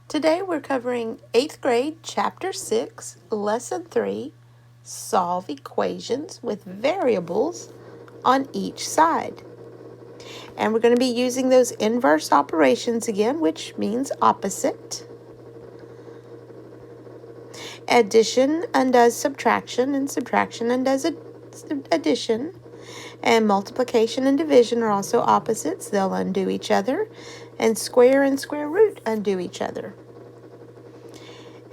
Today we're covering 8th grade, Chapter 6, Lesson 3, Solve Equations with Variables on each side. And we're going to be using those inverse operations again, which means opposite. Addition undoes subtraction, and subtraction undoes addition. And multiplication and division are also opposites. They'll undo each other. And square root undo each other.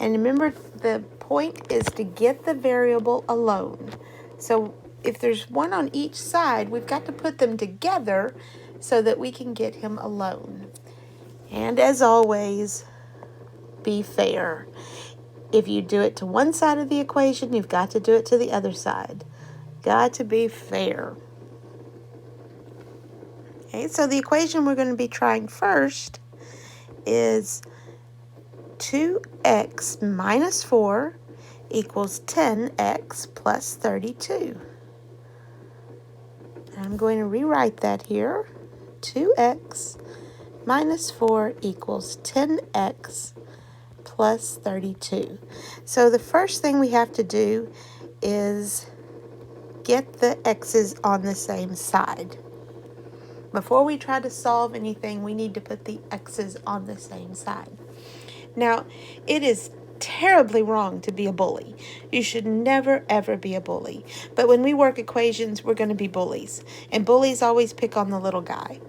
And remember, the point is to get the variable alone. So if there's one on each side, we've got to put them together so that we can get him alone. And as always, be fair. If you do it to one side of the equation, you've got to do it to the other side. Got to be fair. Okay, so the equation we're going to be trying first is 2x minus 4 equals 10x plus 32. I'm going to rewrite that here. 2x minus 4 equals 10x plus 32. So the first thing we have to do is get the x's on the same side. Before we try to solve anything, we need to put the x's on the same side. Now, it is terribly wrong to be a bully. You should never, ever be a bully. But when we work equations, we're going to be bullies. And bullies always pick on the little guy.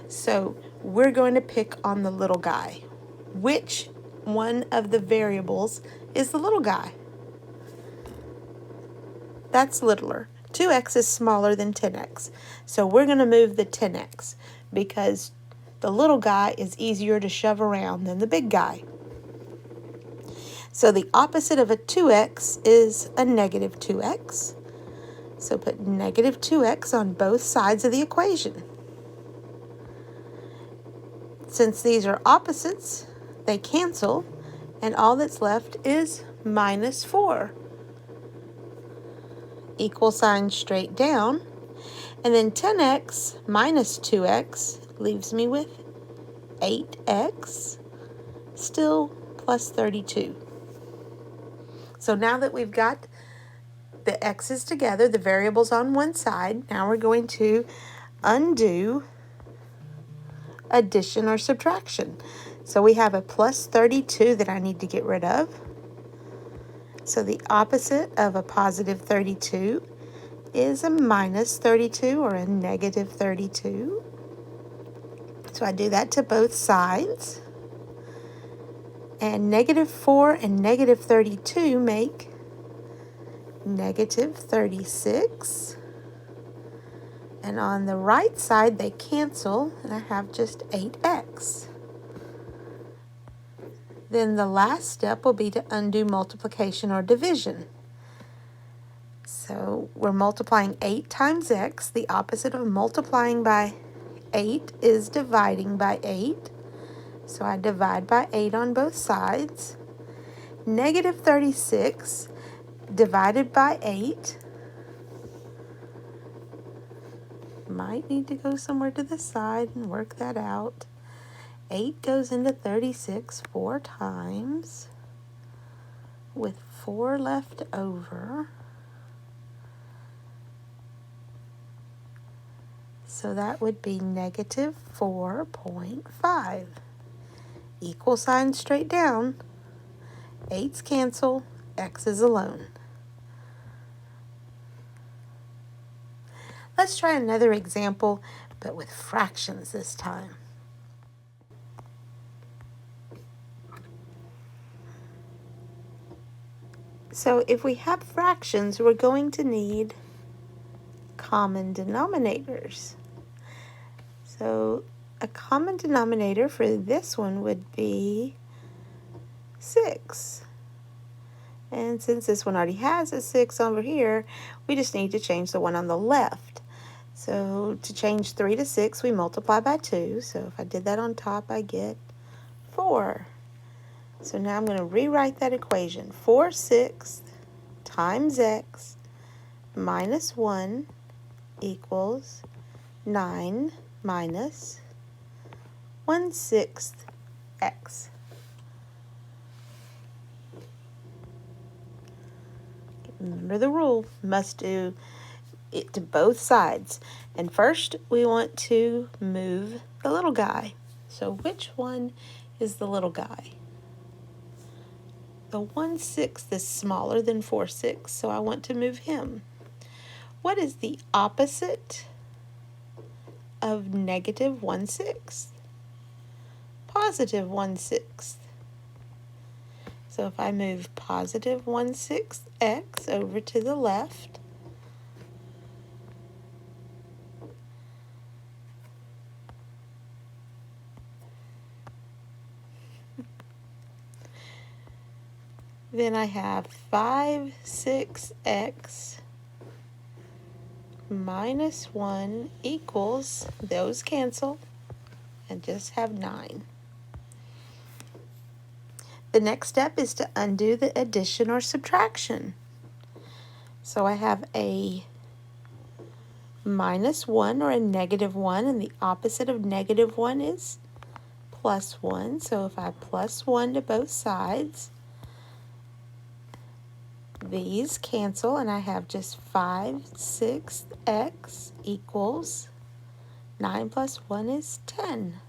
So we're going to pick on the little guy. Which one of the variables is the little guy? That's littler. 2x is smaller than 10x. So we're going to move the 10x because the little guy is easier to shove around than the big guy. So the opposite of a 2x is a negative 2x. So put negative 2x on both sides of the equation. Since these are opposites, they cancel, and all that's left is minus 4. Equal sign straight down, and then 10x minus 2x leaves me with 8x, still plus 32. So now that we've got the x's together, the variables on one side, now we're going to undo addition or subtraction. So we have a plus 32 that I need to get rid of. So the opposite of a positive 32 is a minus 32 or a negative 32. So I do that to both sides. And negative 4 and negative 32 make negative 36. And on the right side, they cancel, and I have just 8x. Then the last step will be to undo multiplication or division. So we're multiplying 8 times x. The opposite of multiplying by 8 is dividing by 8. So I divide by 8 on both sides. Negative 36 divided by 8. Might need to go somewhere to the side and work that out. 8 goes into 36 4 times, with 4 left over. So that would be negative 4.5. Equal sign straight down. 8's cancel, x is alone. Let's try another example, but with fractions this time. So if we have fractions, we're going to need common denominators. So a common denominator for this one would be 6. And since this one already has a 6 over here, we just need to change the one on the left. So to change 3 to 6, we multiply by 2. So if I did that on top, I get 4. So now I'm going to rewrite that equation. 4/6 times x minus 1 equals 9 minus 1/6 x. Remember the rule, must do it to both sides. And first we want to move the little guy. So which one is the little guy? The 1/6 is smaller than 4/6, so I want to move him. What is the opposite of negative 1/6? Positive 1/6. So if I move positive 1/6 x over to the left, then I have 5/6x minus 1 equals, those cancel, and just have 9. The next step is to undo the addition or subtraction. So I have a minus 1 or a negative 1, and the opposite of negative 1 is plus 1. So if I plus 1 to both sides, these cancel, and I have just 5/6x equals 9 plus 1 is 10.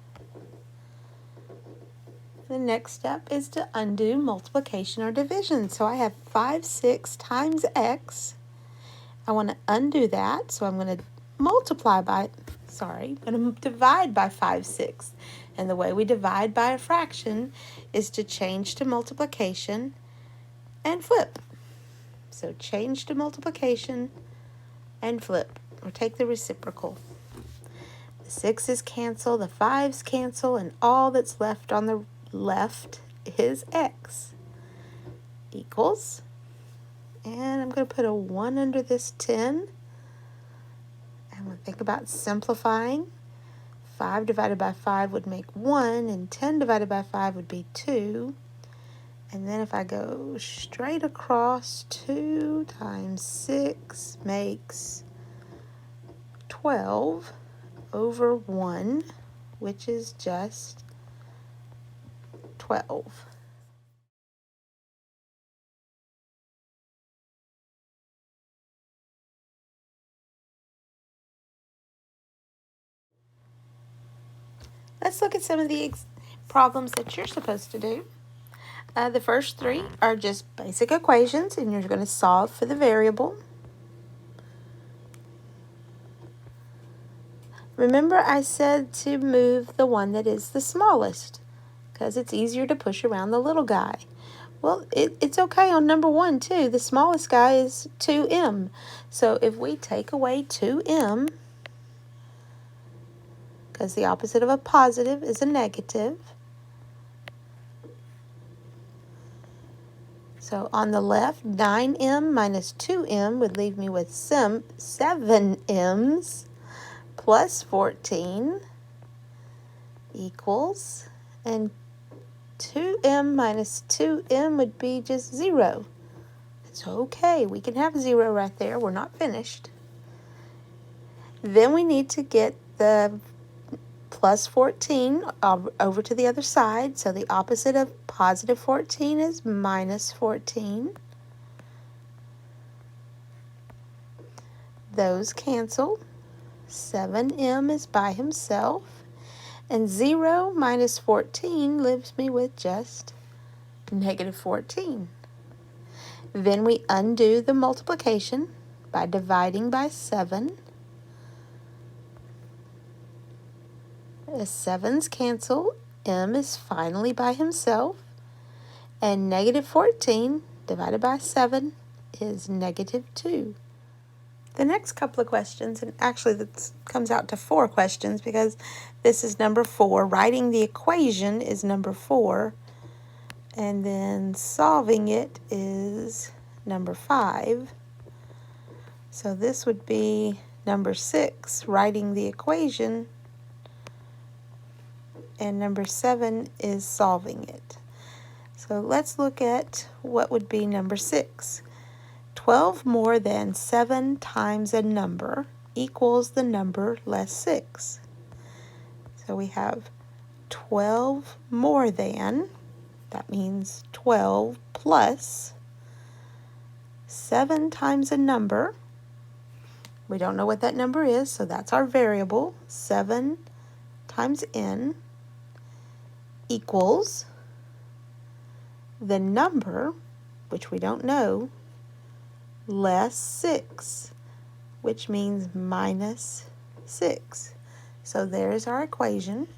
The next step is to undo multiplication or division. So I have 5/6 times x. I want to undo that, so I'm going to I'm going to divide by 5/6. And the way we divide by a fraction is to change to multiplication and flip. So change to multiplication and flip, or take the reciprocal. The 6's cancel, the 5's cancel, and all that's left on the left is x equals, and I'm going to put a 1 under this 10. I'm going to think about simplifying. 5 divided by 5 would make 1, and 10 divided by 5 would be 2. And then if I go straight across, 2 times 6 makes 12 over 1, which is just 12. Let's look at some of the problems that you're supposed to do. The first 3 are just basic equations, and you're going to solve for the variable. Remember, I said to move the one that is the smallest, because it's easier to push around the little guy. Well, it's okay on number 1 too. The smallest guy is 2m. So if we take away 2m, because the opposite of a positive is a negative. So on the left, 9m minus 2m would leave me with 7m's plus 14 equals, and 2m minus 2m would be just 0. It's okay, we can have 0 right there. We're not finished. Then we need to get the plus 14 over to the other side. So the opposite of positive 14 is minus 14. Those cancel. 7m is by himself. And 0 minus 14 leaves me with just negative 14. Then we undo the multiplication by dividing by 7. The 7's cancel. M is finally by himself. And negative 14 divided by 7 is negative 2. The next couple of questions, and actually that comes out to 4 questions because this is number 4. Writing the equation is number 4. And then solving it is number 5. So this would be number 6, writing the equation, and number 7 is solving it. So let's look at what would be number 6. 12 more than 7 times a number equals the number less 6. So we have 12 more than, that means 12 plus 7 times a number. We don't know what that number is, so that's our variable. 7 times n equals the number, which we don't know, less 6, which means minus 6. So there's our equation.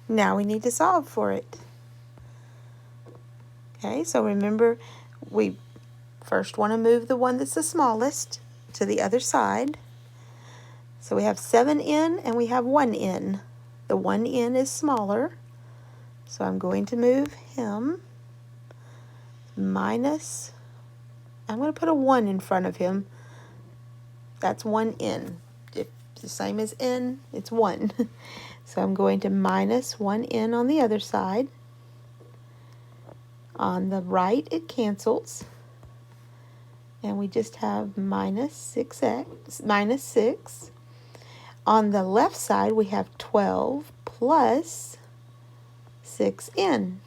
Now we need to solve for it. Okay, so remember, we first want to move the one that's the smallest to the other side. So we have 7n and we have 1n. The 1n is smaller, so I'm going to move him minus, I'm going to put a 1 in front of him. That's 1n. If it's the same as n, it's 1. So I'm going to minus 1n on the other side. On the right, it cancels. And we just have minus 6. On the left side, we have 12 plus 6n.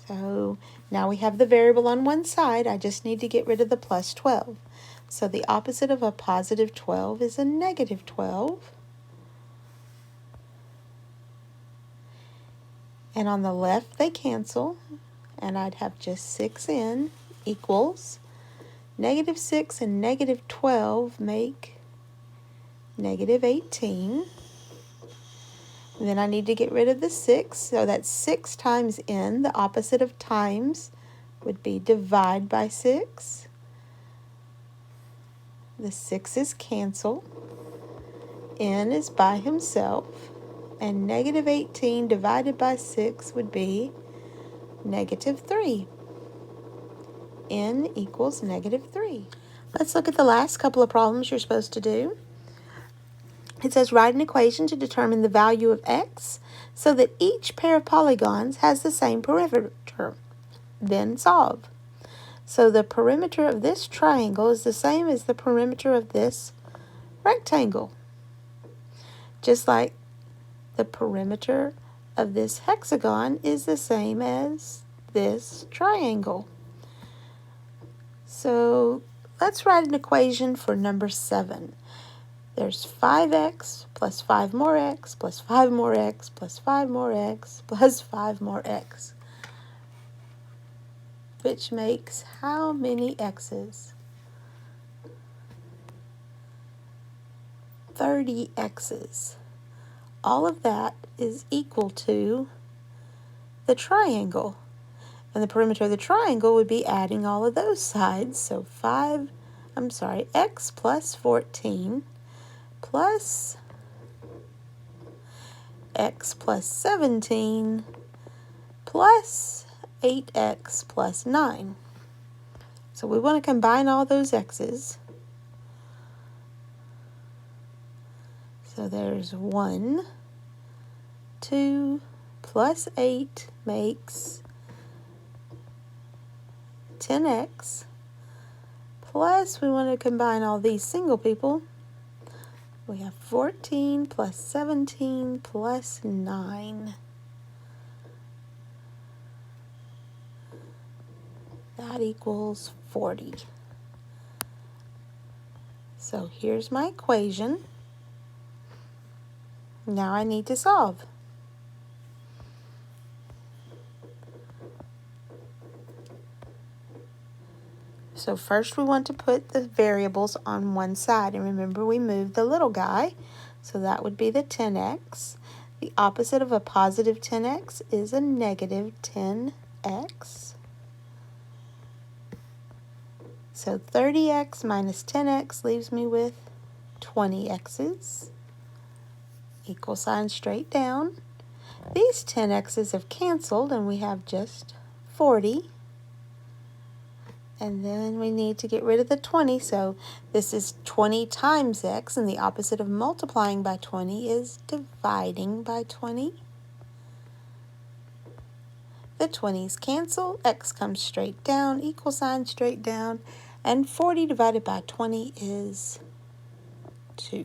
So now we have the variable on one side. I just need to get rid of the plus 12. So the opposite of a positive 12 is a negative 12. And on the left, they cancel. And I'd have just 6n equals negative 6 and negative 12 make negative 18. And then I need to get rid of the 6. So that's 6 times n. The opposite of times would be divide by 6. The 6's cancel. N is by himself. And negative 18 divided by 6 would be negative 3. N equals negative 3. Let's look at the last couple of problems you're supposed to do. It says write an equation to determine the value of x so that each pair of polygons has the same perimeter. Then solve. So the perimeter of this triangle is the same as the perimeter of this rectangle. Just like the perimeter of this hexagon is the same as this triangle. So let's write an equation for number 7. There's 5x plus 5 more x plus 5 more x plus 5 more x plus 5 more x, which makes how many x's? 30 x's. All of that is equal to the triangle. And the perimeter of the triangle would be adding all of those sides. So x plus 14 plus x plus 17 plus 8x plus 9. So we want to combine all those x's. So there's 1, 2 plus 8 makes 10x, plus we want to combine all these single people. We have 14 plus 17 plus 9. That equals 40. So here's my equation. Now I need to solve. So first we want to put the variables on one side. And remember, we moved the little guy. So that would be the 10x. The opposite of a positive 10x is a negative 10x. So 30x minus 10x leaves me with 20x's. Equal sign straight down. These 10x's have canceled and we have just 40. And then we need to get rid of the 20, so this is 20 times x, and the opposite of multiplying by 20 is dividing by 20. The 20's cancel, x comes straight down, equal sign straight down, and 40 divided by 20 is 2.